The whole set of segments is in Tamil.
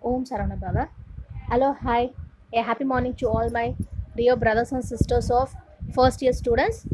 Om Saravana Baba. Hello, hi. A happy morning to all my dear brothers and sisters of first year students.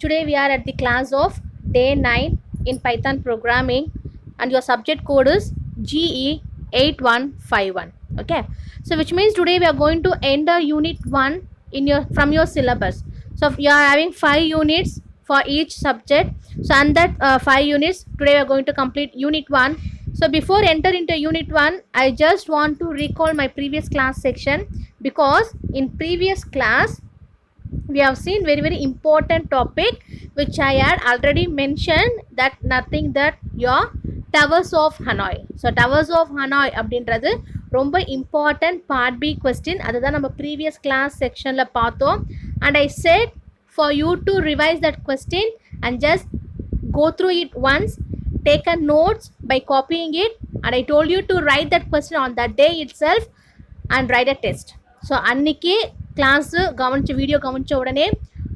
Today we are at the class of day 9 in Python programming and your subject code is GE8151. Okay. So which means today we are going to end a unit 1 in your from your syllabus. So you are having 5 units for each subject. So and that 5 units today we are going to complete unit 1. So before enter into unit 1, I just want to recall my previous class section because in previous class we have seen very important topic which I had already mentioned that nothing that your towers of Hanoi. So towers of Hanoi அப்படின்றது ரொம்ப important part B question. அதுதான் நம்ம previous class sectionல பார்த்தோம். And I said for you to revise that question and just go through it once, take a notes by copying it, and I told you to write that question on that day itself and write a test. So அன்றைக்கி கிளாஸு வீடியோ கவனித்த உடனே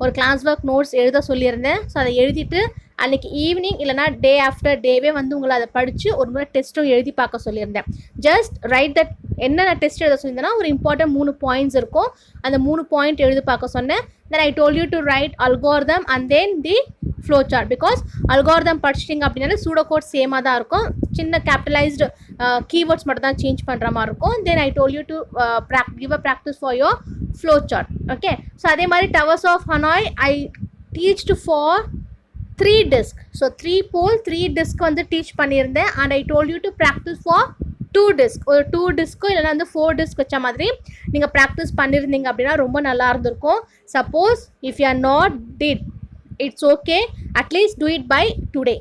ஒரு கிளாஸ் ஒர்க் நோட்ஸ் எழுத சொல்லியிருந்தேன். ஸோ அதை எழுதிட்டு அன்றைக்கி ஈவினிங் இல்லைனா டே ஆஃப்டர் டேவே வந்து உங்களை அதை படித்து ஒரு முறை டெஸ்ட்டும் எழுதி பார்க்க சொல்லியிருந்தேன். ஜஸ்ட் ரைட் தட் என்னென்ன டெஸ்ட் எழுத சொல்லியிருந்தேன்னா ஒரு இம்பார்ட்டன்ட் 3 பாயிண்ட்ஸ் இருக்கும். அந்த 3 பாயிண்ட் எழுதி பார்க்க சொன்னேன். Then I told you to write algorithm and then the flow chart. Because algorithm படிச்சிட்டிங்க அப்படின்னாலே சூடோ கோட் சேமாக தான் இருக்கும். சின்ன கேபிட்டலைஸ்டு கீவேர்ட்ஸ் மட்டும் தான் சேஞ்ச் பண்ணுற மாதிரி இருக்கும். Then I told you to give a practice for your flow chart. Okay. So அதே மாதிரி towers of Hanoi I teached for 3 disk. So 3 pole 3 disk வந்து டீச் பண்ணியிருந்தேன். And I told you to practice for 2 disk. ஒரு 2 டிஸ்க்கோ இல்லைனா வந்து 4 டிஸ்க் வச்ச மாதிரி நீங்கள் ப்ராக்டிஸ் பண்ணியிருந்தீங்க அப்படின்னா ரொம்ப நல்லா இருந்திருக்கும். Suppose if you are not did, it's okay, at least do it by today.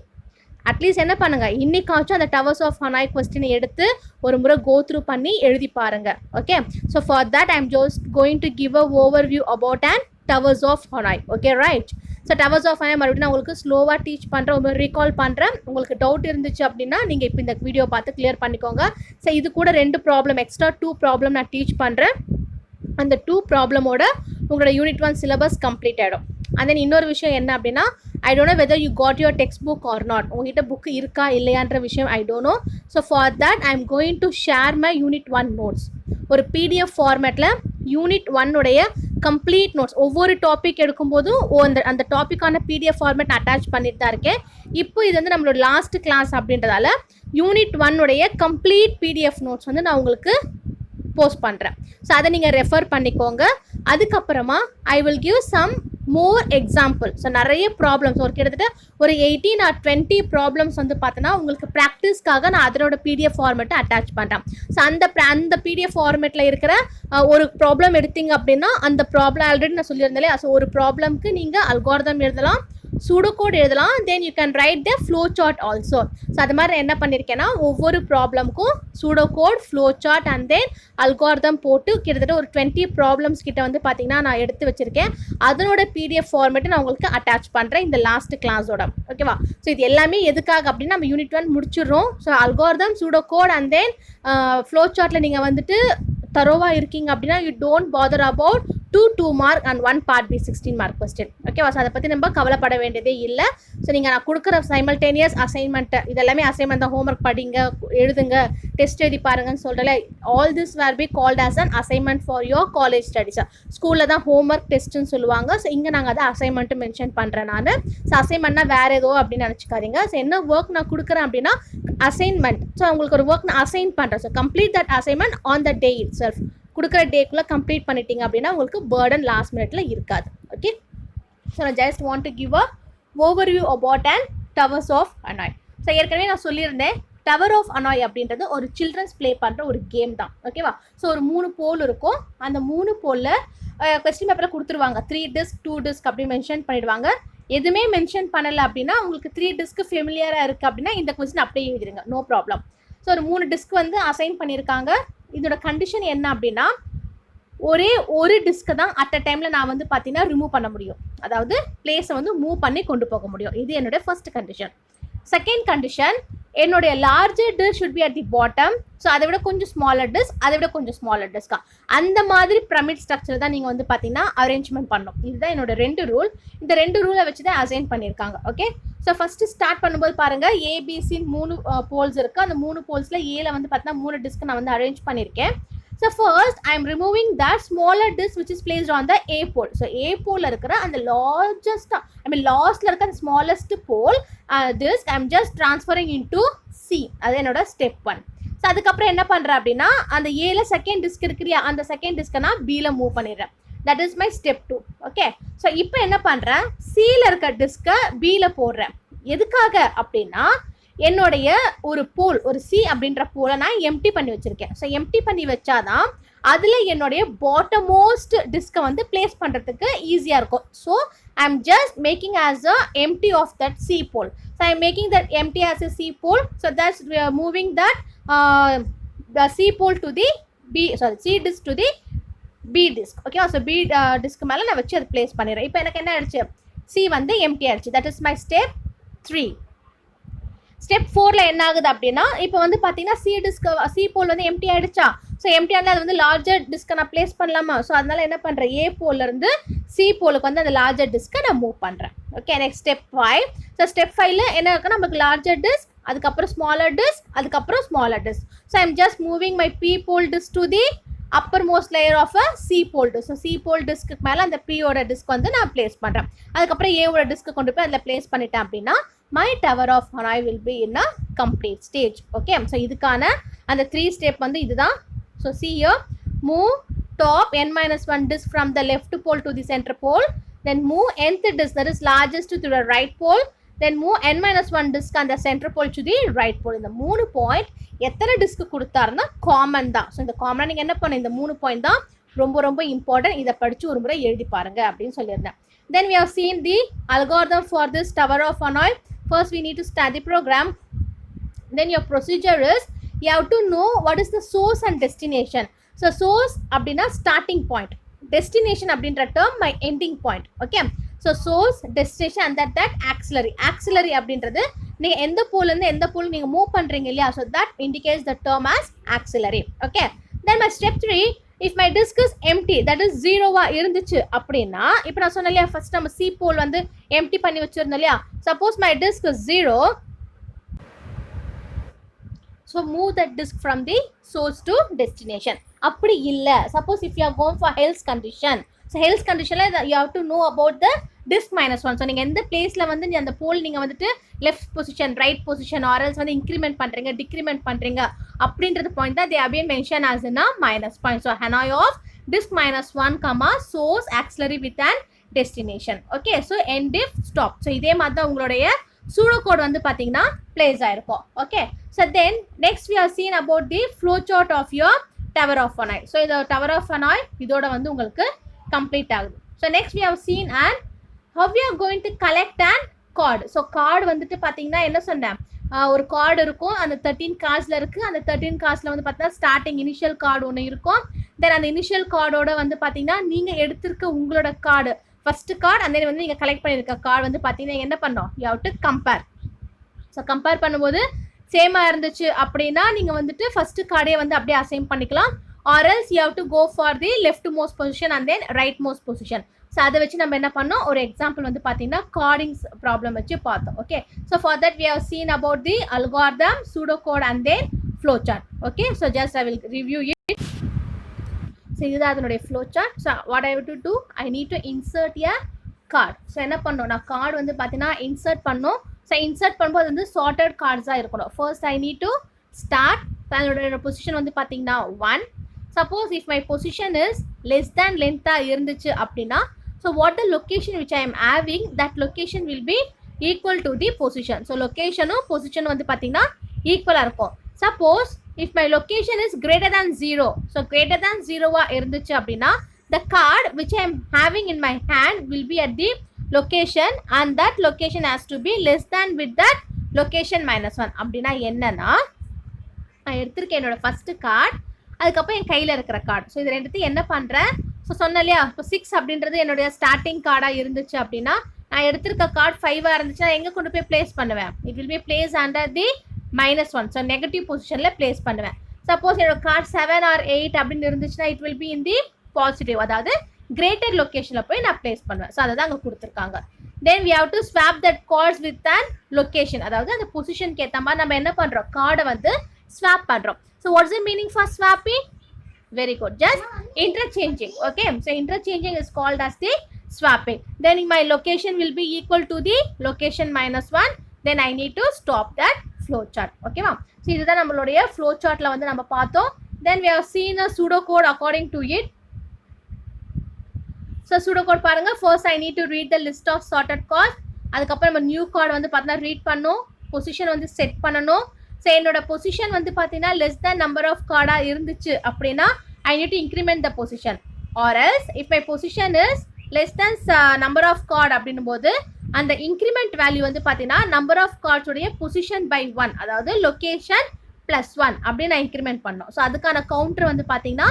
At least என்ன பண்ணுங்கள், இன்றைக்காச்சும் அந்த டவர்ஸ் ஆஃப் ஹனாய் கொஸ்டினை எடுத்து ஒரு முறை கோ த்ரூ பண்ணி எழுதி பாருங்கள். Okay. So for that I am just going to give a overview about and towers of Hanoi. Okay, right. So towers of Hanoi மறுபடியும் நான் உங்களுக்கு ஸ்லோவாக டீச் பண்ணுறேன், ஒரு ரீகால் பண்ணுறேன். உங்களுக்கு டவுட் இருந்துச்சு அப்படின்னா நீங்கள் இப்போ இந்த வீடியோ பார்த்து கிளியர் பண்ணிக்கோங்க. ஸோ இது கூட 2 ப்ராப்ளம் எக்ஸ்ட்ரா 2 ப்ராப்ளம் நான் டீச் பண்ணுறேன். அந்த 2 ப்ராப்ளமோட உங்களோட யூனிட் 1 சிலபஸ் கம்ப்ளீட் ஆகிடும். அண்ட் தென் இன்னொரு விஷயம் என்ன அப்படின்னா, I don't know whether you got your text book or not. உங்ககிட்ட புக்கு இருக்கா இல்லையான்ற விஷயம் I don't know. So for that I am going to share my unit 1 notes ஒரு பிடிஎஃப் ஃபார்மேட்டில். யூனிட் 1 உடைய கம்ப்ளீட் நோட்ஸ் ஒவ்வொரு டாபிக் எடுக்கும்போதும் அந்த டாப்பிக்கான பிடிஎஃப் ஃபார்மேட் அட்டாச் பண்ணிட்டு தான் இருக்கேன். இப்போ இது வந்து நம்மளோட லாஸ்ட் கிளாஸ் அப்படின்றதால யூனிட் 1 உடைய கம்ப்ளீட் பிடிஎஃப் நோட்ஸ் வந்து நான் உங்களுக்கு போஸ்ட் பண்ணுறேன். ஸோ அதை நீங்கள் ரெஃபர் பண்ணிக்கோங்க. அதுக்கப்புறமா I will give some more example. So நிறைய ப்ராப்ளம்ஸ் ஒரு கிட்டத்தட்ட ஒரு 18 or 20 ப்ராப்ளம்ஸ் வந்து பார்த்தோன்னா உங்களுக்கு ப்ராக்டிஸ்க்காக நான் அதனோட பிடிஎஃப் ஃபார்மேட்டை அட்டாச் பண்ணுறேன். ஸோ அந்த பிடிஎஃப் ஃபார்மேட்டில் இருக்கிற ஒரு ப்ராப்ளம் எடுத்தீங்க அப்படின்னா அந்த ப்ராப்ளம் ஆல்ரெடி நான் சொல்லியிருந்தேன். ஸோ ஒரு ப்ராப்ளம்க்கு நீங்கள் அல்காரிதம் எழுதலாம், சூடோ கோட் எழுதலாம், then you can write the flow chart also. So அது மாதிரி என்ன பண்ணியிருக்கேன்னா ஒவ்வொரு ப்ராப்ளம்க்கும் pseudo code, flow chart and then algorithm போட்டு கிட்டத்தட்ட ஒரு 20 ப்ராப்ளம்ஸ் கிட்ட வந்து பார்த்தீங்கன்னா நான் எடுத்து வச்சுருக்கேன். அதனோட பிடிஎஃப் ஃபார்மேட்டை நான் உங்களுக்கு அட்டாச் பண்ணுறேன் இந்த லாஸ்ட் கிளாஸோட. ஓகேவா? ஸோ இது எல்லாமே எதுக்காக அப்படின்னா நம்ம யூனிட் 1 முடிச்சிடுறோம். So algorithm, pseudo code and then flow சார்ட்டில் நீங்கள் வந்துட்டு தரோவாக இருக்கீங்க அப்படின்னா you don't bother about 2 mark and 1 part B 16 mark question. ஓகேவா? ஸோ அதை பற்றி நம்ம கவலைப்பட வேண்டியதே இல்லை. ஸோ நீங்கள் நான் கொடுக்குற சைமல்டேனியஸ் அசைன்மெண்ட்டு இதெல்லாமே அசைன்மெண்ட் தான். ஹோம்ஒர்க் படிங்க, எழுதுங்க, டெஸ்ட் எழுதி பாருங்கன்னு சொல்கிறல all this were be called as an assignment for your college ஸ்டடீஸாக. ஸ்கூலில் தான் ஹோம்ஒர்க் டெஸ்ட்டுன்னு சொல்லுவாங்க. ஸோ இங்கே நாங்கள் அதை அசைன்மெண்ட்டு மென்ஷன் பண்ணுறேன் நான். ஸோ அசைன்மெண்ட்னா வேறு ஏதோ அப்படின்னு நினச்சிக்காதீங்க. ஸோ என்ன ஒர்க் நான் கொடுக்குறேன் அப்படின்னா அசைன்மெண்ட். ஸோ உங்களுக்கு ஒரு ஒர்க் நான் அசைன் பண்ணுறேன். So complete that assignment on the day it self. கொடுக்குற டேக்குள்ளே கம்ப்ளீட் பண்ணிட்டீங்க அப்படின்னா உங்களுக்கு பேர்டன் லாஸ்ட் மினிட்ல இருக்காது. ஓகே. ஸோ நான் just want to give a overview about and towers of Hanoi. So ஏற்கனவே நான் சொல்லியிருந்தேன் டவர் ஆஃப் ஹனாய் அப்படின்றது ஒரு சில்ட்ரன்ஸ் ப்ளே பண்ணுற ஒரு கேம் தான். ஓகேவா? ஸோ ஒரு 3 போல் இருக்கும். அந்த 3 போலில் கொஸ்டின் பேப்பரில் கொடுத்துருவாங்க 3 டிஸ்க் 2 டிஸ்க் அப்படி மென்ஷன் பண்ணிடுவாங்க. எதுவுமே மென்ஷன் பண்ணலை அப்படின்னா உங்களுக்கு 3 டிஸ்க்கு ஃபெமிலியராக இருக்குது அப்படின்னா இந்த கொஸ்டின் அப்படியே எழுதிடுங்க, நோ ப்ராப்ளம். ஸோ ஒரு 3 டிஸ்க் வந்து அசைன் பண்ணியிருக்காங்க. இதோட கண்டிஷன் என்ன அப்படின்னா ஒரே ஒரு டிஸ்க்கை தான் அட் அ டைமில் நான் வந்து பார்த்தீங்கன்னா ரிமூவ் பண்ண முடியும். அதாவது பிளேஸை வந்து மூவ் பண்ணி கொண்டு போக முடியும். இது என்னோட ஃபர்ஸ்ட் கண்டிஷன். செகண்ட் கண்டிஷன், என்னுடைய larger disk should be at the bottom. So அதை விட கொஞ்சம் ஸ்மாலர் டிஸ்க், அதை விட கொஞ்சம் ஸ்மாலர் டிஸ்கா, அந்த மாதிரி பிரமிட் ஸ்ட்ரக்சர் தான் நீங்கள் வந்து பார்த்தீங்கன்னா அரேஞ்ச்மெண்ட் பண்ணணும். இதுதான் என்னோட 2 ரூல். இந்த 2 ரூலை வச்சு தான் அசைன் பண்ணியிருக்காங்க. ஓகே, ஸோ ஃபஸ்ட்டு ஸ்டார்ட் பண்ணும்போது பாருங்கள், ஏபிசின்னு 3 போல்ஸ் இருக்குது. அந்த 3 போல்ஸில் ஏல வந்து பார்த்தீங்கன்னா 3 டிஸ்க் நான் வந்து அரேஞ்ச் பண்ணியிருக்கேன். So first I am removing that smaller disc which is placed on the A pole. So A pole இருக்கிற அந்த largest, lastல இருக்க அந்த smallest pole disc I am just transferring into C. அது என்னோட step 1. ஸோ அதுக்கப்புறம் என்ன பண்ணுறேன் அப்படின்னா, அந்த ஏல செகண்ட் டிஸ்க் இருக்கிறியா, அந்த செகண்ட் டிஸ்க்கை நான் பியில் மூவ் பண்ணிடுறேன். That is my step 2. Okay, so இப்போ என்ன பண்ணுறேன், சியில் இருக்க டிஸ்கை பியில் போடுறேன். எதுக்காக அப்படின்னா, என்னுடைய ஒரு போல், ஒரு சி அப்படின்ற போலை நான் எம்டி பண்ணி வச்சுருக்கேன். ஸோ எம்டி பண்ணி வச்சாதான் அதில் என்னுடைய பாட்டமோஸ்ட் டிஸ்கை வந்து பிளேஸ் பண்ணுறதுக்கு ஈஸியாக இருக்கும். So I am just making as a empty of that C pole. So I am making that empty as a C pole. So that's moving that the C pole to the B, sorry, C disk to the B disk. Okay, so B disk மேலே நான் வச்சு அதை பிளேஸ் பண்ணிடுறேன். இப்போ எனக்கு என்ன ஆயிடுச்சு, C வந்து எம்டி ஆயிடுச்சு. That is my step 3. Step 4ல என்ன ஆகுது அப்படின்னா, இப்போ வந்து பார்த்தீங்கன்னா சி போல் வந்து எம்டி ஆயிடுச்சா. ஸோ எம்டி இருந்தால் அது வந்து லார்ஜர் டிஸ்கை நான் பிளேஸ் பண்ணலாமா. ஸோ அதனால என்ன பண்ணுறேன், ஏ போல்லேருந்து சி போலுக்கு வந்து அந்த லார்ஜர் டிஸ்கை நான் மூவ் பண்ணுறேன். Okay, next step 5. So step 5ல என்ன இருக்குன்னா, நமக்கு லார்ஜர் டிஸ்க், அதுக்கப்புறம் ஸ்மாலர் டிஸ்க், அதுக்கப்புறம் smaller disk. So I am just moving my B pole disk to the uppermost layer of a C pole disk. So C pole டிஸ்க்கு மேலே அந்த பியோட டிஸ்க் வந்து நான் பிளேஸ் பண்ணுறேன். அதுக்கப்புறம் ஏவோட டிஸ்க்கு கொண்டு போய் அதில் பிளேஸ் பண்ணிட்டேன் அப்படின்னா my tower of Hanoi will be in a complete stage. Okay, so இதுக்கான அந்த 3 ஸ்டெப் வந்து இதுதான். So see you move top n-1 disk from the left pole to the center pole, then move nth disk, that is largest to the right pole, then move n-1 disk on the center pole to the right pole. இந்த 3 பாயிண்ட் எத்தனை டிஸ்க் கொடுத்தாருன்னா காமன் தான். ஸோ இந்த காமனாக நீங்கள் என்ன பண்ண, இந்த 3 பாயிண்ட் தான் ரொம்ப ரொம்ப இம்பார்ட்டன்ட். இதை படித்து ஒரு முறை எழுதி பாருங்க அப்படின்னு சொல்லியிருந்தேன். Then we have seen the algorithm for this tower of Hanoi. First we need to start the program. Then your procedure is you have to know what is the source and destination. So source அப்படின்னா starting point, destination அப்படின்ற term my ending point. Okay, so source, destination and that axillary. Axillary அப்படின்றது நீங்கள் எந்த போலேருந்து எந்த போல் நீங்கள் மூவ் பண்ணுறீங்க இல்லையா. So that indicates the term as axillary. Okay, then my step 3, if my disk is empty, that is 0வா இருந்துச்சு அப்படின்னா, இப்போ நான் சொன்னேன் இல்லையா, ஃபர்ஸ்ட் நம்ம சி போல் வந்து எம்டி பண்ணி வச்சுருந்தோம் இல்லையா. Suppose my disk is 0, so move that disk from the source to destination. அப்படி இல்லை, suppose if you are going for health condition, so health conditionல you have to know about the disk -1. So நீங்கள் எந்த பிளேஸில் வந்து அந்த போல் நீங்கள் வந்துட்டு லெஃப்ட் பொசிஷன், ரைட் பொசிஷன், ஆர்எல்ஸ் வந்து இன்க்ரிமெண்ட் பண்ணுறீங்க, டிக்ரிமெண்ட் பண்ணுறீங்க அப்படின்றது பாயிண்ட் தான் they have been mentioned as in a minus point. So Hanoi of disk -1, source, axillary with an destination. Okay, so end if stop. So இதே மாதிரி தான் உங்களுடைய சூடோ கோட் வந்து பார்த்தீங்கன்னா பிளேஸ் ஆயிருக்கும். Okay, so then next we have seen about the flow chart of your tower of Hanoi. So இந்த tower of Hanoi இதோட வந்து உங்களுக்கு கம்ப்ளீட் ஆகுது. So next we have seen and how we are going to collect an card. So card வந்துட்டு பார்த்தீங்கன்னா என்ன சொன்னேன், ஒரு கார்டு இருக்கும், அந்த 13 கார்ட்ஸில் இருக்குது. அந்த 13 கார்ட்ஸில் வந்து பார்த்தீங்கன்னா ஸ்டார்டிங் இனிஷியல் கார்டு ஒன்று இருக்கும். தென் அந்த இனிஷியல் கார்டோட வந்து பார்த்தீங்கன்னா நீங்கள் எடுத்திருக்க உங்களோட கார்டு ஃபஸ்ட்டு கார்டு, அந்த வந்து நீங்கள் கலெக்ட் பண்ணியிருக்க கார்டு வந்து பார்த்தீங்கன்னா என்ன பண்ணோம், you have to compare. So compare பண்ணும்போது சேமாக இருந்துச்சு அப்படின்னா நீங்கள் வந்துட்டு ஃபஸ்ட்டு கார்டே வந்து அப்படியே அசைன் பண்ணிக்கலாம். Or else you have to go for the left most position and then right most position. So அதை வச்சு நம்ம என்ன பண்ணோம், ஒரு எக்ஸாம்பிள் வந்து பார்த்தீங்கன்னா கார்டிங்ஸ் ப்ராப்ளம் வச்சு பார்த்தோம். Okay, so for that we have seen about the algorithm, pseudocode and then flow chart. Okay, so just I will review it. So இதுதான் அதனுடைய flow chart. So what I have to do, I need to insert a card. So என்ன பண்ணணும், நான் கார்டு வந்து பார்த்தீங்கன்னா இன்சர்ட் பண்ணணும். ஸோ இன்சர்ட் பண்ணும்போது வந்து சார்ட்டட் கார்ட்ஸாக இருக்கணும். First I need to start. அதோட பொசிஷன் வந்து பார்த்தீங்கன்னா 1. Suppose if my position is less than லென்த்தாக இருந்துச்சு அப்படின்னா, so what the location which I am having, that location will be equal to the position. So லொக்கேஷனும் பொசிஷனும் வந்து பார்த்தீங்கன்னா ஈக்குவலாக இருக்கும். Suppose if my location is greater than 0, so greater than 0வா இருந்துச்சு அப்படின்னா, the card which I am having in my hand will be at the location and that location has to be less than with that location -1. அப்படின்னா என்னன்னா, நான் எடுத்திருக்கேன் என்னோட ஃபஸ்ட்டு கார்டு, அதுக்கப்புறம் என் கையில் இருக்கிற கார்டு. ஸோ இது ரெண்டுத்தையும் என்ன பண்ணுறேன், ஸோ சொன்னேன் இல்லையா, இப்போ 6 அப்படின்றது என்னுடைய ஸ்டார்டிங் கார்டாக இருந்துச்சு அப்படின்னா, நான் எடுத்திருக்க கார்டு 5ஆக இருந்துச்சுன்னா எங்கே கொண்டு போய் பிளேஸ் பண்ணுவேன், it will B place under the -1. So negative பொசிஷனில் பிளேஸ் பண்ணுவேன். சப்போஸ் என்னோட கார்டு 7 or 8 அப்படின்னு இருந்துச்சுன்னா it will be in the positive, அதாவது கிரேட்டர் லொக்கேஷனில் போய் நான் பிளேஸ் பண்ணுவேன். ஸோ அதை தான் அங்கே கொடுத்துருக்காங்க. Then we have to swap that cards with an location, அதாவது அந்த பொசிஷனுக்கு ஏற்ற மாதிரி நம்ம என்ன பண்ணுறோம், கார்டை வந்து ஸ்வாப் பண்ணுறோம். So what's the meaning for swapping? Very good, just interchanging. Okay, so interchanging is called as the swapping. Then my location will be equal to the location -1. Then I need to stop that flow chart. Okay ma'am, so இதுதான் நம்மளுடைய flow chartல வந்து நம்ம பார்த்தோம். Then we have seen a pseudocode according to it. So pseudocode பாருங்க, first I need to read the list of sorted cards. அதுக்கப்புறம் நம்ம நியூ கார்டு வந்து பார்த்தீங்கன்னா ரீட் பண்ணணும், பொசிஷன் வந்து செட் பண்ணணும். ஸோ என்னோட பொசிஷன் வந்து பார்த்தீங்கன்னா லெஸ் தேன் நம்பர் ஆஃப் கார்டாக இருந்துச்சு அப்படின்னா I need to increment the position, or else if my position is less than number of card அப்படின்னும் போது அந்த இன்க்ரிமெண்ட் வேல்யூ வந்து பார்த்தீங்கன்னா நம்பர் ஆஃப் கார்ட்ஸுடைய பொசிஷன் பை 1, அதாவது லொக்கேஷன் +1 அப்படின்னு நான் இன்க்ரிமெண்ட் பண்ணோம். ஸோ அதுக்கான கவுண்டர் வந்து பார்த்தீங்கன்னா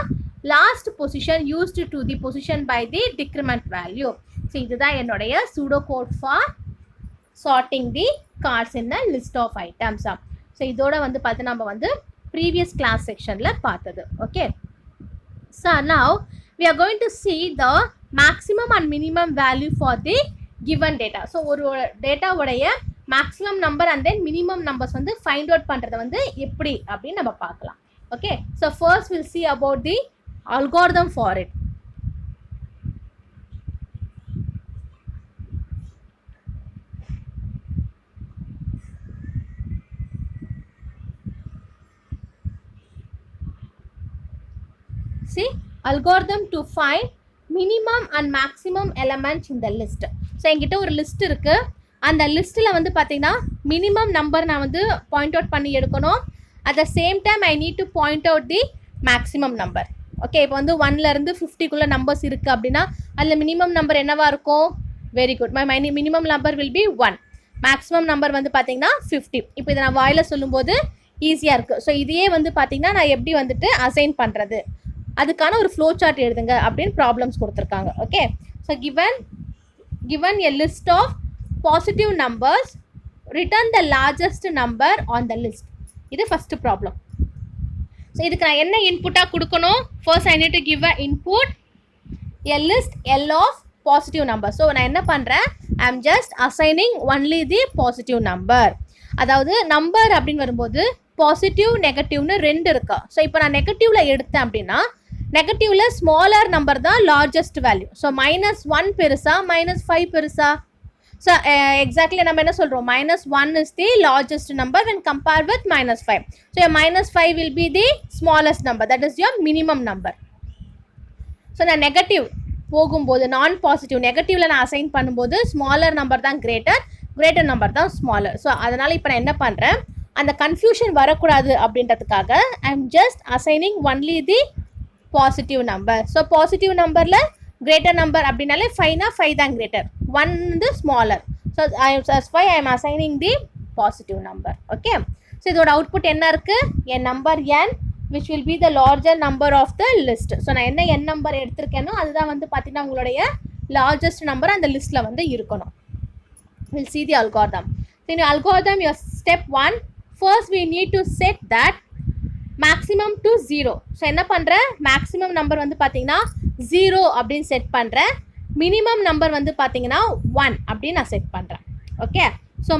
last position used to the position by the decrement value. So இதுதான் என்னுடைய pseudo code for sorting the cards in a list of items. So இதோட வந்து பார்த்து நம்ம வந்து ப்ரீவியஸ் கிளாஸ் செக்ஷனில் பார்த்தது. Okay, so now we are going to see the maximum and minimum value for the given data. So ஒரு டேட்டாவுடைய maximum number and then minimum numbers வந்து ஃபைண்ட் அவுட் பண்ணுறது வந்து எப்படி அப்படின்னு நம்ம பார்க்கலாம். Okay, so first will see about the algorithm for it. See, algorithm to find minimum and maximum elements in the list. So என்கிட்ட ஒரு லிஸ்ட் இருக்குது, அந்த லிஸ்ட்டில் வந்து பார்த்தீங்கன்னா மினிமம் நம்பர் நான் வந்து பாயிண்ட் அவுட் பண்ணி எடுக்கணும். At the same time I need to point out the maximum number. Okay, இப்போ வந்து 1லேருந்து 50க்குள்ளே நம்பர்ஸ் இருக்குது அப்படின்னா அதில் மினிமம் நம்பர் என்னவா இருக்கும்? Very good, my minimum number will be 1. Maximum number வந்து பார்த்தீங்கன்னா 50. இப்போ இதை நான் வாயில் சொல்லும்போது ஈஸியாக இருக்குது. ஸோ இதையே வந்து பார்த்தீங்கன்னா நான் எப்படி வந்துட்டு அசைன் பண்ணுறது, அதுக்கான ஒரு ஃப்ளோ சார்ட் எழுதுங்க அப்படின்னு ப்ராப்ளம்ஸ் கொடுத்துருக்காங்க. Okay, so given a list of positive numbers, return the largest number on the list. இது ஃபஸ்ட்டு ப்ராப்ளம். ஸோ இதுக்கு நான் என்ன இன்புட்டாக கொடுக்கணும்? First I need to give a input a list L of positive number. So நான் என்ன பண்ணுறேன், ஐ am just assigning only the positive number. அதாவது நம்பர் அப்படின்னு வரும்போது பாசிட்டிவ் நெகட்டிவ்னு 2 இருக்கா. ஸோ இப்போ நான் நெகட்டிவில் எடுத்தேன் அப்படின்னா நெகட்டிவ்ல ஸ்மாலர் நம்பர் தான் லார்ஜஸ்ட் வேல்யூ. ஸோ -1 பெருசா -5 பெருசா? ஸோ எக்ஸாக்ட்லி நம்ம என்ன சொல்கிறோம், -1 is the largest number when compared with -5. So -5 will be the smallest number, that is your minimum number. So நான் நெகட்டிவ் போகும்போது நான் பாசிட்டிவ் நெகட்டிவ்ல நான் அசைன் பண்ணும்போது ஸ்மாலர் நம்பர் தான் கிரேட்டர் நம்பர் தான் ஸ்மாலர். ஸோ அதனால் இப்போ நான் என்ன பண்ணுறேன், அந்த கன்ஃபியூஷன் வரக்கூடாது அப்படின்றதுக்காக ஐ am just assigning only the positive number. So positive நம்பரில் கிரேட்டர் நம்பர் அப்படின்னாலே 5னா 5 தான் கிரேட்டர், 1 வந்து smaller. So I M assigning the positive number. Okay, so இதோட அவுட்புட் என்ன இருக்குது, என் number n which will be the larger number of the list. So நான் என்ன n நம்பர் எடுத்திருக்கேனோ அதுதான் வந்து பார்த்தீங்கன்னா உங்களுடைய லார்ஜஸ்ட் நம்பர் அந்த லிஸ்ட்டில் வந்து இருக்கணும். We'll see the algorithm. So in your algorithm, your step 1, first we need to set that maximum to 0. So என்ன பண்ணுறேன், மேக்ஸிமம் நம்பர் வந்து பார்த்தீங்கன்னா 0 அப்படின்னு செட் பண்ணுறேன். மினிமம் நம்பர் வந்து பார்த்தீங்கன்னா 1 அப்படின்னு நான் செட் பண்ணுறேன். Okay, so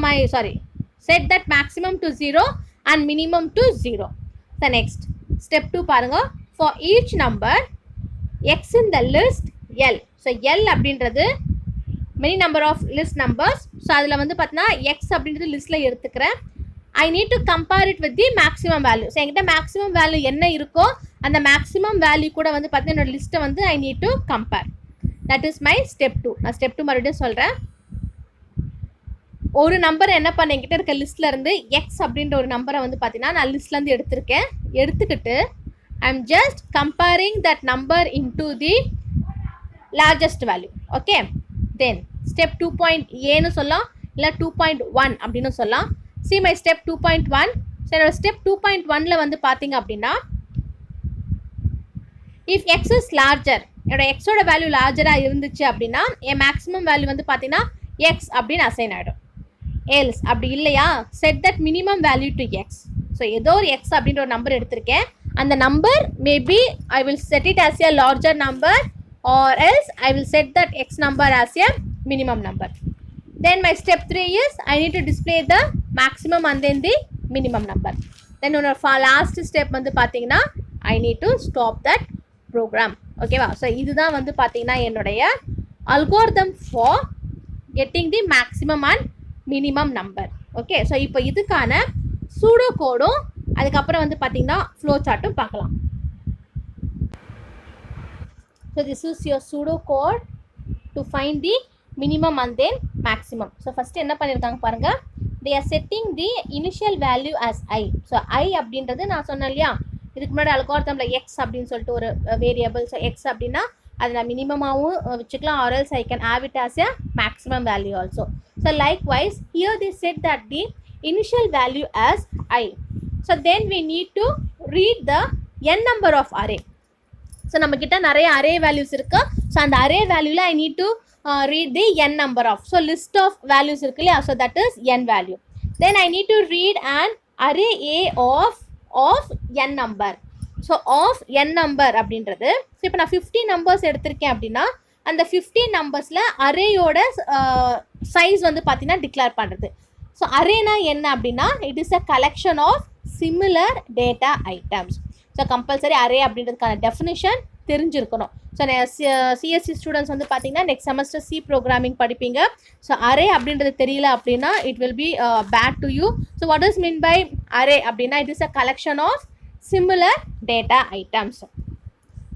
set that maximum to 0 and minimum to 0. The next step 2 பாருங்கள், for each number X in the list L. So L அப்படின்றது many number of list numbers. So அதில் வந்து பார்த்தீங்கன்னா எக்ஸ் அப்படின்றது லிஸ்ட்டில் எடுத்துக்கிறேன். I need to compare it with the maximum value. So என்கிட்ட மேக்ஸிமம் வேல்யூ என்ன இருக்கோ அந்த மேக்ஸிமம் வேல்யூ கூட வந்து பார்த்தீங்கன்னா என்னோட லிஸ்ட்டை வந்து ஐ need to compare. That is my step 2. நான் ஸ்டெப் 2 மறுபடியும் சொல்கிறேன். ஒரு நம்பர் என்ன பண்ண என்கிட்ட இருக்க லிஸ்ட்டில் இருந்து எக்ஸ் அப்படின்ற ஒரு நம்பரை வந்து பார்த்தீங்கன்னா நான் லிஸ்ட்லேருந்து எடுத்துக்கிட்டு I am just comparing that number into the largest value. Okay, then step 2.ஏன்னு சொல்லலாம், இல்லை 2.1 அப்படின்னு சொல்லலாம். See my step 2.1. ஸோ என்னோட ஸ்டெப் 2.1ல வந்து பார்த்தீங்க அப்படின்னா இஃப் எக்ஸ் இஸ் லார்ஜர், என்னோட எக்ஸோட வேல்யூ லார்ஜராக இருந்துச்சு அப்படின்னா என் மேக்ஸிமம் வேல்யூ வந்து பார்த்தீங்கன்னா எக்ஸ் அப்படின்னு அசைன் ஆகிடும். else அப்படி இல்லையா set that minimum value to x. So ஏதோ ஒரு x அப்படின்ற ஒரு நம்பர் எடுத்திருக்கேன். அந்த number maybe I will set it as a larger number or else I will set that x number as a minimum number. Then my step 3 is I need to display the maximum and then the minimum number. Then for last step வந்து பார்த்தீங்கன்னா I need to stop that program. ஓகேவா? ஸோ இதுதான் வந்து பார்த்தீங்கன்னா என்னுடைய algorithm for getting the maximum and minimum number. Okay, so இப்போ இதுக்கான சூடோ கோடும் அதுக்கப்புறம் வந்து பார்த்தீங்கன்னா ஃப்ளோ சார்ட்டும் பார்க்கலாம். So this is your pseudo code to find the minimum and then maximum. So first என்ன பண்ணியிருக்காங்க பாருங்கள், they are setting the initial value as I. So I அப்படின்றது நான் சொன்னேன் இல்லையா, இதுக்கு முன்னாடி அல்காரிதமில் எக்ஸ் அப்படின்னு சொல்லிட்டு ஒரு வேரியபிள். ஸோ எக்ஸ் அப்படின்னா அதை நான் மினிமமாகவும் வச்சுக்கலாம், or else I can have it as a maximum value also. So likewise here they set that the initial value as I. So then we need to read the n number of array. So நம்மக்கிட்ட நிறைய அரே வேல்யூஸ் இருக்குது. ஸோ அந்த அரே வேல்யூவில் I need to read the n number of. So list of values இருக்கு இல்லையா, so that is n value. Then I need to read an array A of n number. So of n number அப்படின்றது, ஸோ இப்போ நான் 50 நம்பர்ஸ் எடுத்திருக்கேன் அப்படின்னா அந்த 50 நம்பர்ஸில் அரேயோட சைஸ் வந்து பார்த்தீங்கன்னா டிக்ளேர் பண்ணுறது. ஸோ அரேனா என்ன அப்படின்னா it is a collection of similar data items. So compulsory array அப்படின்றதுக்கான டெஃபினிஷன் தெரிஞ்சிருக்கணும். ஸோ சிஎஸ்சி ஸ்டூடெண்ட்ஸ் வந்து பார்த்தீங்கன்னா நெக்ஸ்ட் செமஸ்டர் சி ப்ரோக்ராமிங் படிப்பீங்க. ஸோ அரே அப்படின்றது தெரியல அப்படின்னா it will be bad to you. So what is mean by array அப்படின்னா it is a collection of similar data items.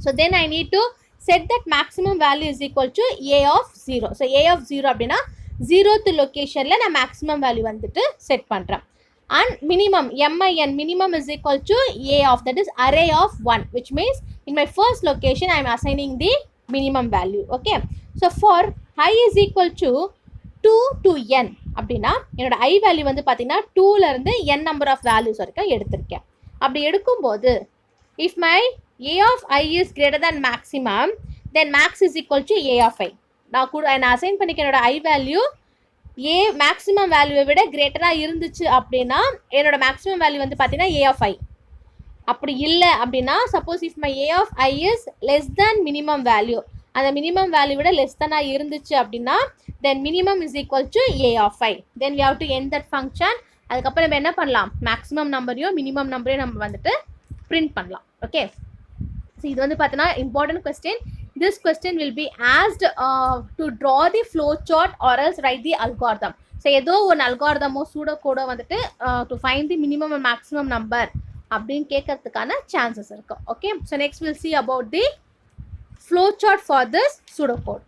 So then I need to set that maximum value is equal to a of 0. So a of 0 அப்படின்னா 0th லொக்கேஷனில் நான் மேக்ஸிமம் வேல்யூ வந்துட்டு செட் பண்ணுறேன். And minimum minimum is equal to a of, that is array of 1, which means in my first location I am assigning the minimum value. Okay, so for I is equal to 2 to n அப்படின்னா என்னோட I வேல்யூ வந்து பார்த்தீங்கன்னா 2லேருந்து n number of values வரைக்கும் எடுத்திருக்கேன். அப்படி எடுக்கும்போது if my a of I is greater than maximum, then max is equal to a of I. நான் அசைன் பண்ணிக்க என்னோட I வேல்யூ a மேக்ஸிமம் வேல்யூவை விட கிரேட்டராக இருந்துச்சு அப்படின்னா என்னோட மேக்ஸிமம் வேல்யூ வந்து பார்த்தீங்கன்னா a of I. அப்படி இல்லை அப்படின்னா suppose if my a of I is less than minimum value, அந்த மினிமம் வேல்யூ விட லெஸ் தானாக இருந்துச்சு அப்படின்னா then minimum is equal to a of I. Then we have to end that function. அதுக்கப்புறம் நம்ம என்ன பண்ணலாம், மேக்ஸிமம் நம்பரையும் மினிமம் நம்பரையும் நம்ம வந்துட்டு பிரிண்ட் பண்ணலாம். ஓகே, ஸோ இது வந்து பார்த்தீங்கன்னா important question. This question will be asked to draw the flow chart or else write the algorithm. So ஏதோ ஒரு அல்காரிதமோ சூடோ கோடோ வந்துட்டு to find the minimum and maximum number அப்படின்னு கேட்கறதுக்கான சான்சஸ் இருக்கும். Okay, so next will see about the flow chart for this pseudo code.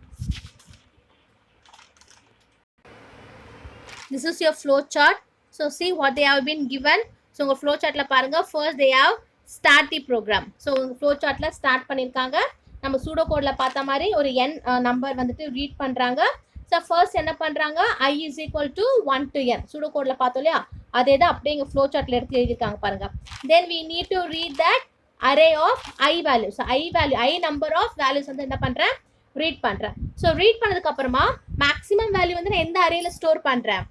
This is your flow chart. So see what they have been given. So உங்கள் flow chartல பாருங்க, first they have start the program. So உங்கள் flow chartல start பண்ணியிருக்காங்க. நம்ம சூடோ கோடில் பார்த்த மாதிரி ஒரு n நம்பர் வந்துட்டு ரீட் பண்ணுறாங்க. ஸோ ஃபர்ஸ்ட் என்ன பண்ணுறாங்க, I is equal to 1 to n. Pseudo கோடில் பார்த்தோம் இல்லையா, அதே தான் அப்படியே எங்கள் flow chartல எடுத்து எழுதியிருக்காங்க பாருங்க. Then we need to read that array of I value. So I value, I number of values வந்து என்ன பண்ணுறேன், ரீட் பண்ணுறேன். ஸோ ரீட் பண்ணதுக்கப்புறமா மேக்ஸிமம் வேல்யூ வந்து நான் எந்த அரேயில் ஸ்டோர் பண்ணுறேன்,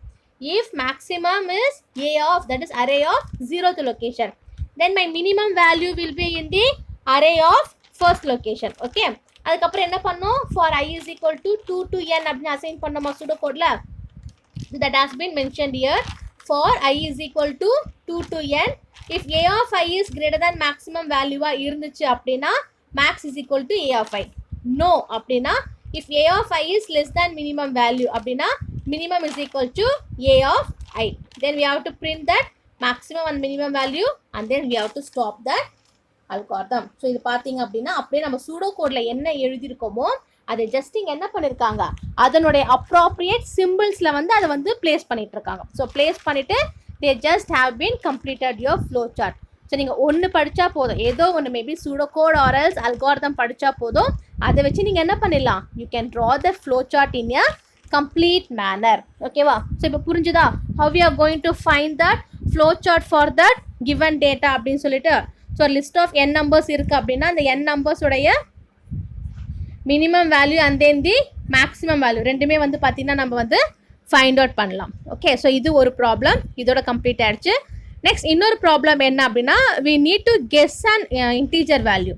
if maximum is a of, that is array of 0th location, then my minimum value will be in the array of first location. Okay, அதுக்கப்புறம் என்ன பண்ணோம், for I is equal to 2 to n அப்படின்னு அசைன் பண்ணோமா சூடோ கோட்ல, that has been mentioned here. For I is equal to 2 to n, if a of I is greater than maximum value இருந்துச்சு அப்படின்னா max is equal to a of I. No அப்படின்னா if a of I is less than minimum value அப்படின்னா minimum is equal to a of I. Then we have to print that maximum and minimum value and then we have to stop that algorithm. So இது பார்த்தீங்க அப்படின்னா அப்படியே நம்ம சூடோ கோடில் என்ன எழுதியிருக்கோமோ அதை ஜஸ்ட் இங்கே என்ன பண்ணியிருக்காங்க, அதனுடைய அப்ராப்ரியேட் சிம்பிள்ஸில் வந்து அதை வந்து பிளேஸ் பண்ணிட்டு இருக்காங்க. ஸோ பிளேஸ் பண்ணிவிட்டு they just have been completed your flow chart. So நீங்கள் ஒன்று படித்தா போதும், ஏதோ ஒன்று maybe pseudo code or else algorithm படித்தா போதும், அதை வச்சு நீங்கள் என்ன பண்ணிடலாம், you can draw the flow chart in a complete manner. ஓகேவா, ஸோ இப்போ புரிஞ்சுதா how we are going to find that flow chart for that given data அப்படின்னு சொல்லிட்டு. So list of n numbers இருக்குது அப்படின்னா அந்த n நம்பர்ஸ் உடைய minimum value and then the maximum value ரெண்டுமே வந்து பார்த்தீங்கன்னா நம்ம வந்து ஃபைண்ட் அவுட் பண்ணலாம். ஓகே, ஸோ இது ஒரு ப்ராப்ளம், இதோட கம்ப்ளீட் ஆயிடுச்சு. நெக்ஸ்ட் இன்னொரு ப்ராப்ளம் என்ன அப்படின்னா, we need to guess an integer value.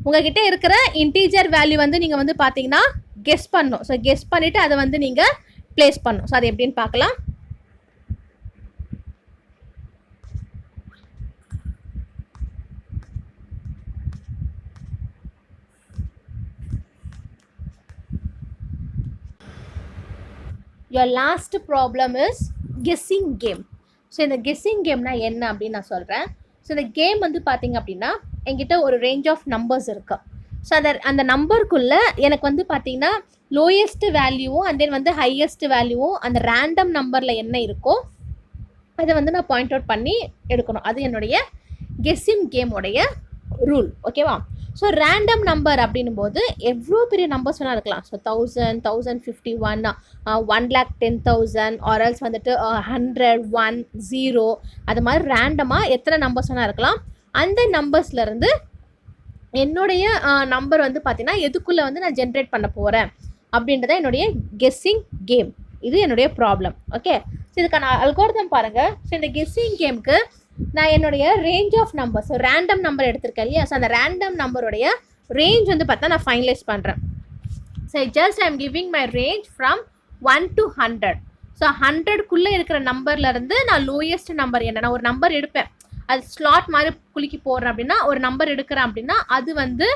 உங்ககிட்ட இருக்கிற இன்டீஜர் வேல்யூ வந்து நீங்கள் வந்து பார்த்தீங்கன்னா கெஸ் பண்ணணும். ஸோ கெஸ் பண்ணிவிட்டு அதை வந்து நீங்கள் ப்ளேஸ் பண்ணணும். ஸோ அது எப்படின்னு பார்க்கலாம். your last problem is guessing game. So இந்த கெஸ்ஸிங் கேம்னா என்ன அப்படின்னு நான் சொல்கிறேன். ஸோ இந்த கேம் வந்து பார்த்தீங்க அப்படின்னா என்கிட்ட ஒரு ரேஞ்ச் ஆஃப் நம்பர்ஸ் இருக்கு. ஸோ அந்த நம்பருக்குள்ளே எனக்கு வந்து பார்த்தீங்கன்னா லோயஸ்ட் வேல்யூவும் அண்ட் தென் வந்து ஹையஸ்ட் வேல்யூவும் அந்த ரேண்டம் நம்பரில் என்ன இருக்கோ அதை வந்து நான் பாயிண்ட் அவுட் பண்ணி எடுக்கணும். அது என்னுடைய கெஸ்ஸிங் கேமோடைய ரூல். ஓகேவா? ஸோ ரேண்டம் நம்பர் அப்படின்னும் போது எவ்வளோ பெரிய நம்பர்ஸ் வேணால் இருக்கலாம். ஸோ 1000, 1051, 1,10,000 ஆர்எல்ஸ் வந்துட்டு 100, 1, 0 அது மாதிரி ரேண்டமாக எத்தனை நம்பர்ஸ் வேணால் இருக்கலாம். அந்த நம்பர்ஸ்லேருந்து என்னுடைய நம்பர் வந்து பார்த்தீங்கன்னா எதுக்குள்ளே வந்து நான் ஜென்ரேட் பண்ண போகிறேன் அப்படின்றத என்னுடைய கெஸ்ஸிங் கேம். இது என்னுடைய ப்ராப்ளம். ஓகே, ஸோ இதுக்கான அல்காரிதம் பாருங்கள். ஸோ இந்த கெஸ்ஸிங் கேமுக்கு நான் என்னுடைய range of number, so random number எடுத்திருக்கேன் இல்லையா. ஸோ அந்த ரேண்டம் நம்பருடைய ரேஞ்ச் வந்து பார்த்தா நான் ஃபைனலைஸ் பண்ணுறேன். So just I am giving my range from 1 to 100. So 100க்குள்ளே இருக்கிற நம்பர்லேருந்து நான் லோயஸ்ட் நம்பர் என்ன, நான் ஒரு நம்பர் எடுப்பேன், அது ஸ்லாட் மாதிரி குலுக்கி போடுறேன் அப்படின்னா ஒரு நம்பர் எடுக்கிறேன் அப்படின்னா அது வந்து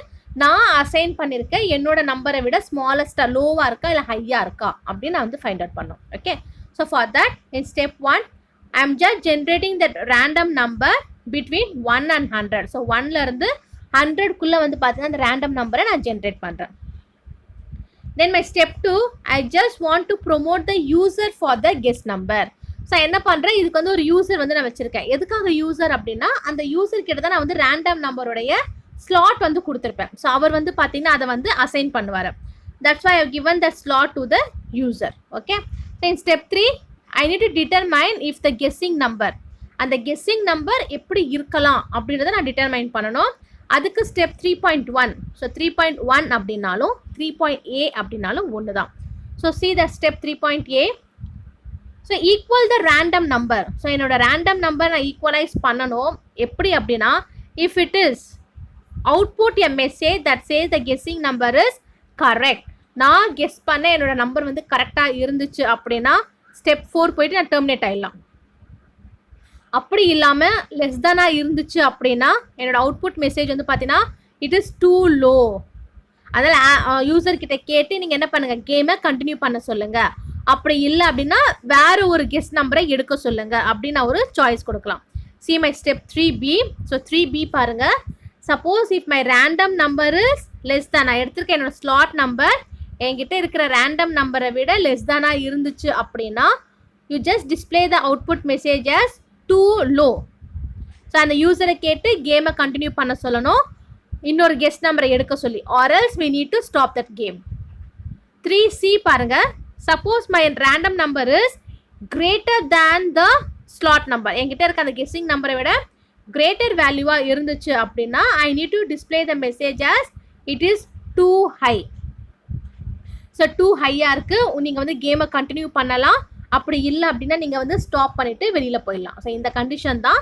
நான் அசைன் பண்ணியிருக்கேன் என்னோட நம்பரை விட ஸ்மாலஸ்ட்டாக லோவாக இருக்கா இல்லை ஹையாக இருக்கா அப்படின்னு நான் வந்து ஃபைண்ட் அவுட் பண்ணோம். Okay, so for that in step 1 I am just generating that random number between 1 and 100. So 1லேருந்து 100க்குள்ளே வந்து பார்த்தீங்கன்னா அந்த ரேண்டம் நம்பரை நான் ஜென்ரேட் பண்ணுறேன். Then my step 2 I just want to promote the user for the guess number. So என்ன பண்ணுறேன், இதுக்கு வந்து ஒரு யூசர் வந்து நான் வச்சுருக்கேன். எதுக்காக யூசர் அப்படின்னா அந்த யூசர் கிட்ட தான் நான் வந்து ரேண்டம் நம்பருடைய ஸ்லாட் வந்து கொடுத்துருப்பேன். ஸோ அவர் வந்து பார்த்தீங்கன்னா அதை வந்து அசைன் பண்ணுவார். That's why I have given that slot to the user. Okay, then step 3 I need to determine if the guessing number, அந்த guessing number எப்படி இருக்கலாம் அப்படின்றத நான் டிட்டர்மைன் பண்ணணும். அதுக்கு ஸ்டெப் 3.1. ஸோ 3.1 அப்படின்னாலும் 3.a அப்படின்னாலும் ஒன்று தான். So see the step 3.a. So equal the random number. So என்னோட ரேண்டம் நம்பர் நான் ஈக்குவலைஸ் பண்ணணும். எப்படி அப்படின்னா if it is output a message that says the guessing number is correct. நான் கெஸ் பண்ண என்னோட நம்பர் வந்து கரெக்டாக இருந்துச்சு அப்படின்னா ஸ்டெப் 4 போயிட்டு நான் டெர்மினேட் ஆகிடலாம். அப்படி இல்லாமல் லெஸ் தானாக இருந்துச்சு அப்படின்னா என்னோட அவுட்புட் மெசேஜ் வந்து பார்த்தீங்கன்னா இட் இஸ் டூ லோ. அதனால் யூசர்கிட்ட கேட்டு நீங்கள் என்ன பண்ணுங்கள், கேமை கண்டினியூ பண்ண சொல்லுங்கள். அப்படி இல்லை அப்படின்னா வேறு ஒரு கெஸ் நம்பரை எடுக்க சொல்லுங்கள் அப்படின்னு ஒரு சாய்ஸ் கொடுக்கலாம். See my step 3B. So 3B பாருங்கள். Suppose if my random number is less தான், நான் எடுத்திருக்கேன் என்னோட ஸ்லாட் நம்பர் என்கிட்ட இருக்கிற ரேண்டம் நம்பரை விட லெஸ் தானாக இருந்துச்சு அப்படின்னா you just display the output message as too low. So அந்த யூசரை கேட்டு கேமை கண்டினியூ பண்ண சொல்லணும், இன்னொரு கெஸ் நம்பரை எடுக்க சொல்லி, or else we need to stop that game. 3C பாருங்கள். Suppose my random number is greater than the slot number, என்கிட்ட இருக்க அந்த கெஸ்ஸிங் நம்பரை விட கிரேட்டர் வேல்யூவாக இருந்துச்சு அப்படின்னா I need to display the message as it is too high. So too ஹையாக இருக்குது, நீங்கள் வந்து கேமை கண்டினியூ பண்ணலாம். அப்படி இல்லை அப்படின்னா நீங்கள் வந்து ஸ்டாப் பண்ணிவிட்டு வெளியில் போயிடலாம். ஸோ இந்த கண்டிஷன் தான்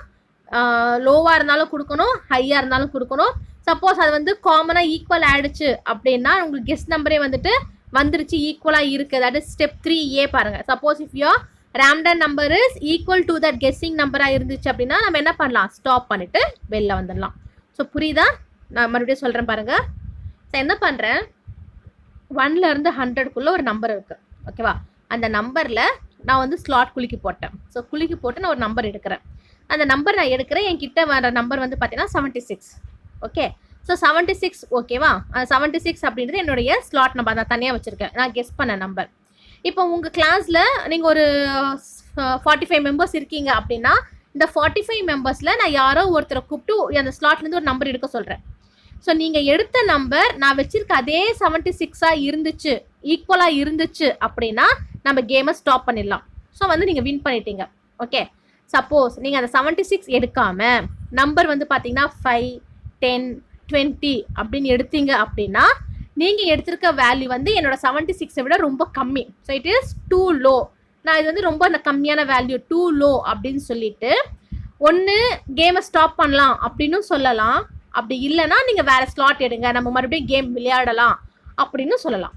லோவாக இருந்தாலும் கொடுக்கணும், ஹையாக இருந்தாலும் கொடுக்கணும். சப்போஸ் அது வந்து காமனாக ஈக்குவல் ஆகிடுச்சு அப்படின்னா உங்களுக்கு கெஸ் நம்பரே வந்துட்டு வந்துருச்சு, ஈக்குவலாக இருக்குது. தட் இஸ் ஸ்டெப் 3A பாருங்கள். Suppose if your random number is equal to that guessing நம்பராக இருந்துச்சு அப்படின்னா நம்ம என்ன பண்ணலாம், ஸ்டாப் பண்ணிவிட்டு வெளில வந்துடலாம். ஸோ புரியுதா? நான் மறுபடியும் சொல்கிறேன் பாருங்கள். ஸோ என்ன பண்ணுறேன், 1லேருந்து 100க்குள்ளே ஒரு நம்பர் இருக்குது. ஓகேவா? அந்த நம்பரில் நான் வந்து ஸ்லாட் குலுக்கி போட்டேன். ஸோ குலுக்கி போட்டு நான் ஒரு நம்பர் எடுக்கிறேன். அந்த நம்பர் நான் எடுக்கிறேன், என்கிட்ட வர நம்பர் வந்து பார்த்தீங்கன்னா 76. ஓகே, ஸோ 76 ஓகேவா? 76 அப்படின்றது என்னுடைய ஸ்லாட் நம்பர் நான் தனியாக வச்சுருக்கேன், நான் கெஸ் பண்ண நம்பர். இப்போ உங்கள் கிளாஸில் நீங்கள் ஒரு 45 மெம்பர்ஸ் இருக்கீங்க அப்படின்னா இந்த 45 மெம்பர்ஸில் நான் யாரோ ஒருத்தரை கூப்பிட்டு அந்த ஸ்லாட்லேருந்து ஒரு நம்பர் எடுக்க சொல்கிறேன். ஸோ நீங்கள் எடுத்த நம்பர் நான் வச்சுருக்க அதே 76ஆக இருந்துச்சு, ஈக்குவலாக இருந்துச்சு அப்படின்னா நம்ம கேமை ஸ்டாப் பண்ணிடலாம். ஸோ வந்து நீங்கள் வின் பண்ணிட்டீங்க. ஓகே, சப்போஸ் நீங்கள் அந்த 76 எடுக்காமல் நம்பர் வந்து பார்த்தீங்கன்னா 5, 10, 20 அப்படின்னு எடுத்தீங்க அப்படின்னா நீங்கள் எடுத்திருக்க வேல்யூ வந்து என்னோட 76ஐ விட ரொம்ப கம்மி. So it is too low. நான் இது வந்து ரொம்ப கம்மியான வேல்யூ டூ லோ அப்படின்னு சொல்லிட்டு ஒன்று கேமை ஸ்டாப் பண்ணலாம் அப்படின்னு சொல்லலாம். அப்படி இல்லைன்னா நீங்கள் வேறு ஸ்லாட் எடுங்க, நம்ம மறுபடியும் கேம் விளையாடலாம் அப்படின்னு சொல்லலாம்.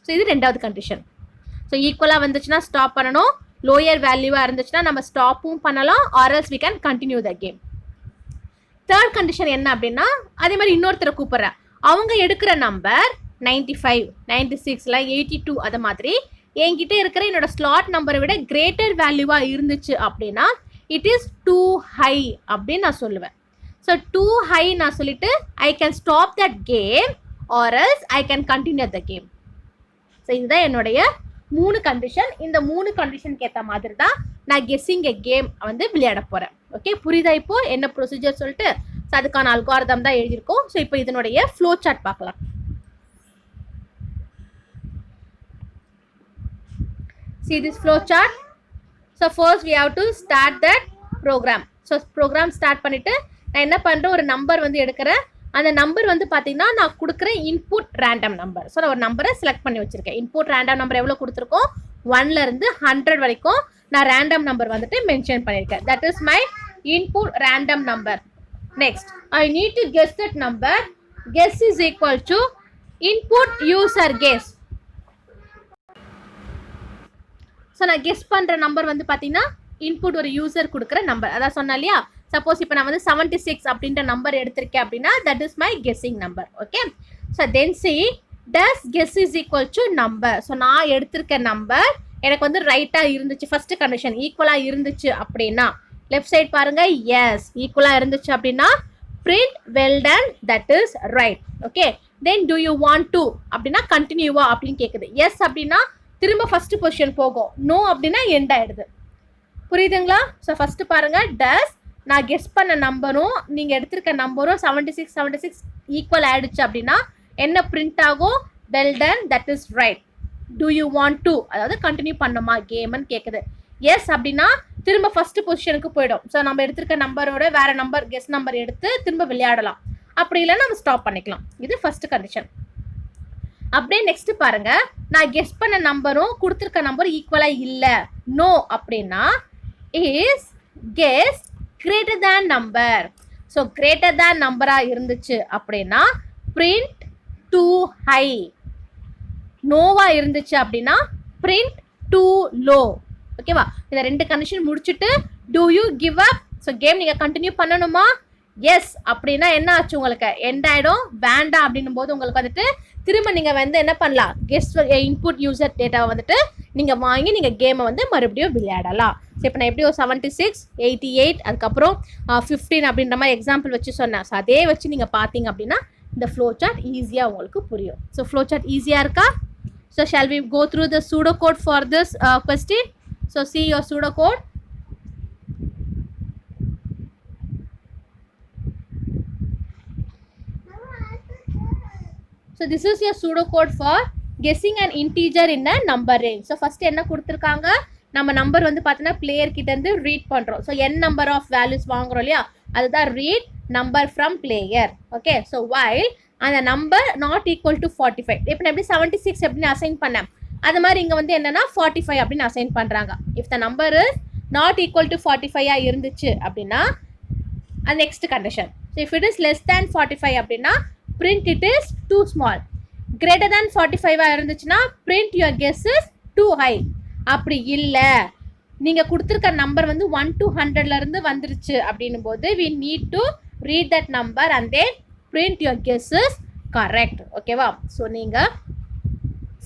ஸோ இது ரெண்டாவது கண்டிஷன். ஸோ ஈக்குவலாக வந்துச்சுன்னா ஸ்டாப் பண்ணணும், லோயர் வேல்யூவாக இருந்துச்சுன்னா நம்ம ஸ்டாப்பும் பண்ணலாம், or else we can continue the game. Third condition என்ன அப்படின்னா, அதே மாதிரி இன்னொருத்தரை கூப்பிட்றேன், அவங்க எடுக்கிற நம்பர் 95, 96, 82 அது மாதிரி என்கிட்ட இருக்கிற என்னோட ஸ்லாட் நம்பரை விட கிரேட்டர் வேல்யூவாக இருந்துச்சு அப்படின்னா இட் இஸ் டூ ஹை அப்படின்னு நான் சொல்லுவேன். ஸோ டூ ஹை நான் சொல்லிட்டு I can stop that game or else I can continue the game. So இதுதான் என்னுடைய 3 கண்டிஷன். இந்த 3 கண்டிஷனுக்கு ஏற்ற மாதிரி தான் நான் கெஸ்ஸிங் எ கேம் வந்து விளையாட போகிறேன். ஓகே, புரியுதா இப்போ என்ன ப்ரொசீஜர் சொல்லிட்டு? ஸோ அதுக்கான அல்காரிதம் தான் எழுதியிருக்கோம். ஸோ இப்போ இதனுடைய ஃப்ளோ சார்ட் பார்க்கலாம். See this flow chart. So first we have to start that program. So program start பண்ணிட்டு நான் என்ன பண்ணுறேன், ஒரு நம்பர் வந்து எடுக்கிறேன். அந்த நம்பர் வந்து பார்த்தீங்கன்னா நான் கொடுக்குற இன்புட் ரேண்டம் நம்பர். ஸோ நான் ஒரு நம்பரை செலக்ட் பண்ணி வச்சுருக்கேன். இன்புட் ரேண்டம் நம்பர் எவ்வளோ கொடுத்துருக்கோம், 1லேருந்து 100 வரைக்கும் நான் ரேண்டம் நம்பர் வந்துட்டு மென்ஷன் பண்ணியிருக்கேன். That is my input random number. Next I need to guess that number. Guess is equal to input user guess. So நான் கெஸ் பண்ணுற நம்பர் வந்து பார்த்தீங்கன்னா இன்புட் ஒரு யூசர் கொடுக்குற நம்பர். அதான் சொன்னேன் இல்லையா, சப்போஸ் இப்போ நான் வந்து 76 அப்படின்ற நம்பர் எடுத்திருக்கேன் அப்படின்னா that is my guessing number. Okay, so then C does guess is equal to number. So நான் எடுத்திருக்க நம்பர் எனக்கு வந்து ரைட்டாக இருந்துச்சு, ஃபர்ஸ்ட் கண்டிஷன் ஈக்குவலாக இருந்துச்சு அப்படின்னா லெஃப்ட் சைட் பாருங்க, எஸ் ஈக்குவலாக இருந்துச்சு அப்படின்னா print well done, that is right. Okay, then do you want to அப்படின்னா கண்டினியூவா அப்படின்னு கேட்குது. எஸ் அப்படின்னா திரும்ப ஃபர்ஸ்ட் பொசிஷன் போகும், நோ அப்படின்னா எண்ட் ஆயிடுது. புரியுதுங்களா? ஸோ ஃபர்ஸ்ட் பாருங்க, டஸ் நான் கெஸ் பண்ண நம்பரும் நீங்கள் எடுத்திருக்க நம்பரும் 76 ஈக்குவல் ஆயிடுச்சு அப்படின்னா என்ன பிரிண்ட் ஆகும், well done, that is right. Do you want to அதாவது கண்டினியூ பண்ணுமா கேம்னு கேட்குது. எஸ் அப்படின்னா திரும்ப ஃபர்ஸ்ட் பொசிஷனுக்கு போயிடும். ஸோ நம்ம எடுத்திருக்க நம்பரோட வேற நம்பர் கெஸ் நம்பர் எடுத்து திரும்ப விளையாடலாம். அப்படி இல்லைன்னா நம்ம ஸ்டாப் பண்ணிக்கலாம். இது ஃபர்ஸ்ட் கண்டிஷன். அப்படியே நெக்ஸ்ட் பாருங்க, நான் கெஸ் பண்ண நம்பரும் கொடுத்துருக்க நம்பர் ஈக்குவலா இல்லை, நோ அப்படின்னா is guess greater than number. So greater தேன் நம்பரா இருந்துச்சு அப்படின்னா பிரிண்ட் டூ ஹை. நோவா இருந்துச்சு அப்படின்னா பிரிண்ட் டூ லோ. ஓகேவா? இந்த 2 கண்டிஷன் முடிச்சுட்டு do you give up. So game நீங்கள் கண்டினியூ பண்ணணுமா? எஸ் அப்படின்னா என்ன ஆச்சு, உங்களுக்கு எண்ட் ஆகிடும். வேண்டாம் அப்படின்னும் போது உங்களுக்கு வந்துட்டு திரும்ப நீங்கள் வந்து என்ன பண்ணலாம், கெஸ்ட் இன்புட் யூசர் டேட்டாவை வந்துட்டு நீங்கள் வாங்கி நீங்கள் கேமை வந்து மறுபடியும் விளையாடலாம். ஸோ இப்போ நான் எப்படி ஒரு 76, 88 அதுக்கப்புறம் 15 அப்படின்ற மாதிரி எக்ஸாம்பிள் வச்சு சொன்னேன். ஸோ அதே வச்சு நீங்கள் பார்த்தீங்க அப்படின்னா இந்த ஃப்ளோ சார்ட் ஈஸியாக உங்களுக்கு புரியும். ஸோ ஃப்ளோ சார்ட் ஈஸியாக இருக்கா? So shall we go through the pseudo code for this question. So see your pseudo code. So this is your pseudocode for guessing an integer in a number range. So first என்ன கொடுத்துருக்காங்க, நம்ம நம்பர் வந்து பார்த்தீங்கன்னா பிளேயர் கிட்ட இருந்து ரீட் பண்ணுறோம். So n number of values வாங்குறோம் இல்லையா, அதுதான் read number from player. Okay, so while அந்த நம்பர் நாட் ஈக்குவல் டு 45. இப்போ நான் எப்படி 76 அப்படின்னு அசைன் பண்ணேன், அது மாதிரி இங்கே வந்து என்னன்னா 45 அப்படின்னு அசைன் பண்ணுறாங்க. If the number is not equal to 45 இருந்துச்சு அப்படின்னா அது next condition. So if it is less தேன் 45 அப்படின்னா print it is too small. greater than 45 இருந்துச்சுன்னா print your guess is too high. அப்படி இல்லை, நீங்கள் கொடுத்துருக்க நம்பர் வந்து 1 to 100 இருந்து வந்துருச்சு அப்படின்னும் போது we need to read that number and then print your guess is correct. ஓகேவா? ஸோ நீங்கள்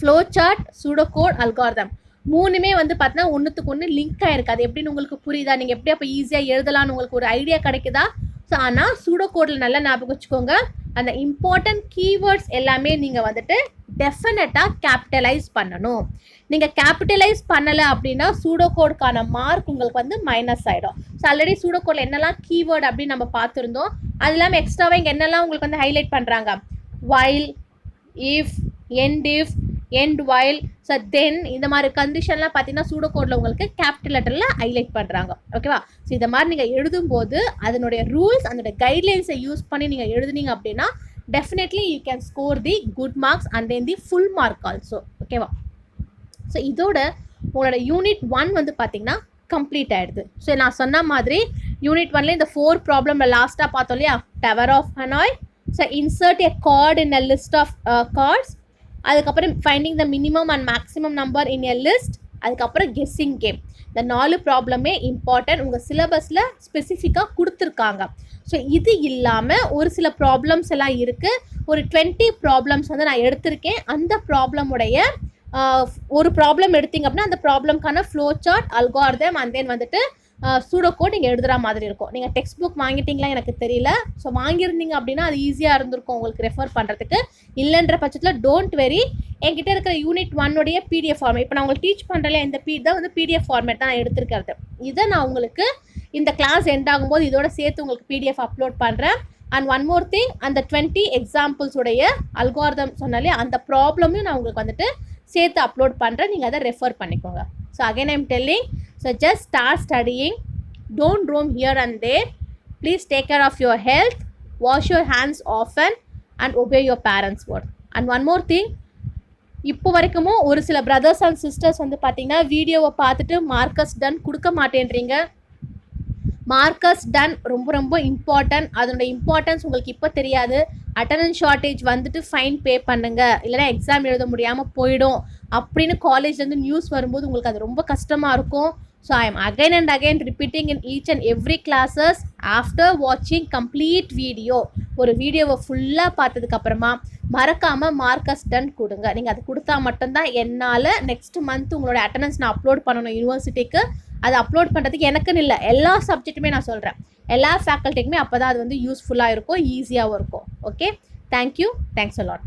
flow chart, pseudo code, algorithm மூணுமே வந்து பார்த்தீங்கன்னா ஒன்றுத்துக்கு ஒன்று லிங்க் ஆகிருக்கு. அது எப்படின்னு உங்களுக்கு புரியுதா? நீங்கள் எப்படி அப்போ ஈஸியாக எழுதலான்னு உங்களுக்கு ஒரு ஐடியா கிடைக்குதா? ஸோ ஆனால் சூடோ கோடில் நல்லா ஞாபகம் வச்சுக்கோங்க, அந்த இம்பார்ட்டன்ட் கீவேர்ட்ஸ் எல்லாமே நீங்கள் வந்துட்டு டெஃபினட்டாக கேபிட்டலைஸ் பண்ணணும். நீங்கள் கேபிட்டலைஸ் பண்ணலை அப்படின்னா சூடோ கோடுக்கான மார்க் உங்களுக்கு வந்து மைனஸ் ஆகிடும். ஸோ ஆல்ரெடி சூடோ கோடில் என்னெல்லாம் கீவேர்டு அப்படின்னு நம்ம பார்த்துருந்தோம். அது இல்லாமல் எக்ஸ்ட்ராவாக இங்கே என்னெல்லாம் உங்களுக்கு வந்து ஹைலைட் பண்ணுறாங்க, while, if, end if, end while. So then இந்த மாதிரி கண்டிஷன்லாம் பார்த்தீங்கன்னா சூடோ கோடில் உங்களுக்கு கேபிட்டல் லெட்டரில் ஹைலைட் பண்ணுறாங்க. ஓகேவா? ஸோ இந்த மாதிரி நீங்கள் எழுதும்போது அதனுடைய ரூல்ஸ், அதனுடைய கைட்லைன்ஸை யூஸ் பண்ணி நீங்கள் எழுதுனீங்க அப்படின்னா definitely you can score the good marks and then the full mark also. ஓகேவா? ஸோ இதோட உங்களோட யூனிட் 1 வந்து பார்த்தீங்கன்னா கம்ப்ளீட் ஆகிடுது. ஸோ நான் சொன்ன மாதிரி யூனிட் 1ல இந்த 4 ப்ராப்ளமில் லாஸ்ட்டாக பார்த்தோம் இல்லையா, tower of Hanoi, so insert a card in a list of cards, அதுக்கப்புறம் finding the minimum and maximum number in a list, அதுக்கப்புறம் கெஸ்ஸிங் கேம். இந்த 4 ப்ராப்ளமே இம்பார்ட்டன்ட், உங்கள் சிலபஸில் ஸ்பெசிஃபிக்காக கொடுத்துருக்காங்க. ஸோ இது இல்லாமல் ஒரு சில ப்ராப்ளம்ஸ் எல்லாம் இருக்குது. ஒரு 20 ப்ராப்ளம்ஸ் வந்து நான் எடுத்திருக்கேன். அந்த ப்ராப்ளமுடைய ஒரு ப்ராப்ளம் எடுத்திங்க அப்படின்னா அந்த ப்ராப்ளம்க்கான flow chart, algorithm and then வந்துட்டு சூடோ கோட் நீங்கள் எழுதுகிற மாதிரி இருக்கும். நீங்கள் டெக்ஸ்ட் புக் வாங்கிட்டீங்களா எனக்கு தெரியல. ஸோ வாங்கியிருந்தீங்க அப்படின்னா அது ஈஸியாக இருந்திருக்கும் உங்களுக்கு ரெஃபர் பண்ணுறதுக்கு. இல்லைன்ற பட்சத்தில் டோன்ட் வெரி, என்கிட்ட இருக்கிற யூனிட் 1 பிடிஎஃப் ஃபார்மேட், இப்போ நான் உங்களுக்கு டீச் பண்ணுறேன் இந்த தான் வந்து பிடிஎஃப் ஃபார்மேட் தான் நான் எடுத்துருக்கிறது. இதை நான் உங்களுக்கு இந்த கிளாஸ் எண்ட் ஆகும்போது இதோட சேர்த்து உங்களுக்கு பிடிஎஃப் அப்லோட் பண்ணுறேன். அண்ட் ஒன் மோர் திங், அந்த 20 எக்ஸாம்பிள்ஸ் உடைய அல்காரிதம் சொன்னாலே அந்த ப்ராப்ளமையும் நான் உங்களுக்கு வந்துட்டு சேர்த்து அப்லோட் பண்ணுறேன். நீங்கள் அதை ரெஃபர் பண்ணிக்கோங்க. So again I'm telling, so just start studying, don't roam here and there, please take care of your health, wash your hands often and obey your parents word. And one more thing, இப்போ வரைக்கும் ஒரு சில பிரதர்ஸ் அண்ட் சிஸ்டர்ஸ் வந்து பார்த்தீங்கன்னா வீடியோவை பார்த்துட்டு மார்க்கஸ் டன் கொடுக்க மாட்டேன்றீங்க. மார்க்கஸ் டன் ரொம்ப ரொம்ப இம்பார்ட்டன்ட். அதோட இம்பார்ட்டன்ஸ் உங்களுக்கு இப்போ தெரியாது. அட்டண்டன்ஸ் ஷார்ட்டேஜ் வந்துட்டு ஃபைன் பே பண்ணுங்க, இல்லைனா எக்ஸாம் எழுத முடியாமல் போயிடும் அப்படின்னு காலேஜ்லேருந்து நியூஸ் வரும்போது உங்களுக்கு அது ரொம்ப கஷ்டமாக இருக்கும். So I M again and again repeating in each and every classes after வாட்சிங் கம்ப்ளீட் வீடியோ. ஒரு வீடியோவை ஃபுல்லாக பார்த்ததுக்கப்புறமா மறக்காமல் மார்க்கஸ் டன் கொடுங்க. நீங்கள் அது கொடுத்தா மட்டும்தான் என்னால் நெக்ஸ்ட் மந்த் உங்களோட அட்டண்டன்ஸ் நான் அப்லோட் பண்ணணும் யூனிவர்சிட்டிக்கு. அதை அப்லோட் பண்ணுறதுக்கு எனக்குன்னு இல்லை, எல்லா சப்ஜெக்ட்டுமே நான் சொல்கிறேன், எல்லா ஃபேக்கல்ட்டிக்குமே. அப்போ தான் அது வந்து யூஸ்ஃபுல்லாக இருக்கும், ஈஸியாகவும் இருக்கும். Okay, thank you, thanks a lot.